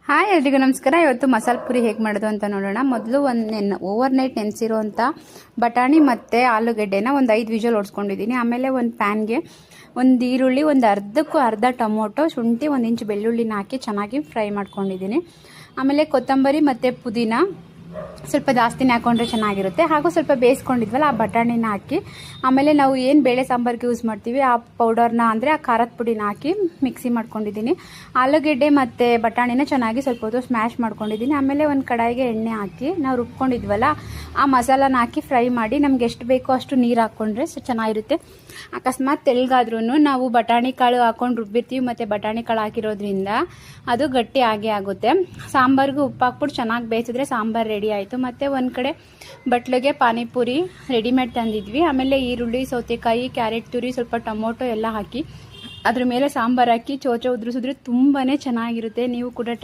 Hi ಎಲ್ರಿಗೂ ನಮಸ್ಕಾರ. ಇವತ್ತು ಮಸಾಲೆ ಪುರಿ ಹೇಗೆ ಮಾಡೋದು ಅಂತ ನೋಡೋಣ. ಮೊದಲು ಓವರ್ ನೈಟ್ ನೆನೆಸಿರೋಂಥ ಬಟಾಣಿ ಮತ್ತು ಆಲೂಗಡ್ಡೆನ ಒಂದು 5 ವಿಷಲ್ ಓಡಿಸ್ಕೊಂಡಿದ್ದೀನಿ. ಆಮೇಲೆ ಒಂದು ಪ್ಯಾನ್ಗೆ ಒಂದು ಈರುಳ್ಳಿ, ಒಂದು ಅರ್ಧಕ್ಕೂ ಅರ್ಧ ಟೊಮೊಟೊ, ಶುಂಠಿ, 1 ಇಂಚ್ ಬೆಳ್ಳುಳ್ಳಿನ ಹಾಕಿ ಚೆನ್ನಾಗಿ ಫ್ರೈ ಮಾಡ್ಕೊಂಡಿದ್ದೀನಿ. ಆಮೇಲೆ ಕೊತ್ತಂಬರಿ ಮತ್ತು ಪುದೀನ ಸ್ವಲ್ಪ ಜಾಸ್ತಿನೇ ಹಾಕೊಂಡ್ರೆ ಚೆನ್ನಾಗಿರುತ್ತೆ. ಹಾಗೂ ಸ್ವಲ್ಪ ಬೇಯಿಸ್ಕೊಂಡಿದ್ವಲ್ಲ ಆ ಬಟಾಣಿನ ಹಾಕಿ, ಆಮೇಲೆ ನಾವು ಏನು ಬೇಳೆ ಸಾಂಬಾರಿಗೆ ಯೂಸ್ ಮಾಡ್ತೀವಿ ಆ ಪೌಡರ್ನ ಅಂದರೆ ಆ ಖಾರದ ಪುಡಿನ ಹಾಕಿ ಮಿಕ್ಸಿ ಮಾಡ್ಕೊಂಡಿದ್ದೀನಿ. ಆಲೂಗೆಡ್ಡೆ ಮತ್ತು ಬಟಾಣಿನ ಚೆನ್ನಾಗಿ ಸ್ವಲ್ಪ ಹೊತ್ತು ಸ್ಮ್ಯಾಶ್ ಮಾಡ್ಕೊಂಡಿದ್ದೀನಿ. ಆಮೇಲೆ ಒಂದು ಕಡಾಯಿಗೆ ಎಣ್ಣೆ ಹಾಕಿ ನಾವು ರುಬ್ಕೊಂಡಿದ್ವಲ್ಲ ಆ ಮಸಾಲಾನ ಹಾಕಿ ಫ್ರೈ ಮಾಡಿ ನಮ್ಗೆ ಎಷ್ಟು ಬೇಕೋ ಅಷ್ಟು ನೀರು ಹಾಕ್ಕೊಂಡ್ರೆ ಚೆನ್ನಾಗಿರುತ್ತೆ. ಅಕಸ್ಮಾತ್ ತೆಳ್ಳಗಾದ್ರೂ ನಾವು ಬಟಾಣಿ ಕಾಳು ಹಾಕೊಂಡು ರುಬ್ಬಿರ್ತೀವಿ ಮತ್ತು ಬಟಾಣಿ ಕಾಳು ಹಾಕಿರೋದ್ರಿಂದ ಅದು ಗಟ್ಟಿ ಆಗೇ ಆಗುತ್ತೆ. ಸಾಂಬಾರ್ಗೆ ಉಪ್ಪು ಹಾಕ್ಬಿಟ್ಟು ಚೆನ್ನಾಗಿ ಬೇಯಿಸಿದ್ರೆ ಸಾಂಬಾರು ರೆಡಿ ಆಯಿತು. ಮತ್ತು ಒಂದು ಕಡೆ ಬಟ್ಲಿಗೆ ಪಾನಿಪುರಿ ರೆಡಿಮೇಡ್ ತಂದಿದ್ವಿ. ಆಮೇಲೆ ಈರುಳ್ಳಿ, ಸೌತೆಕಾಯಿ, ಕ್ಯಾರೆಟ್ ತುರಿ, ಸ್ವಲ್ಪ ಟೊಮೊಟೊ ಎಲ್ಲ ಹಾಕಿ ಅದ್ರ ಮೇಲೆ ಸಾಂಬಾರು ಹಾಕಿ ಚೋಚ ಉದುರಿಸಿದ್ರೆ ತುಂಬಾ ಚೆನ್ನಾಗಿರುತ್ತೆ. ನೀವು ಕೂಡ ಟ್ರೈ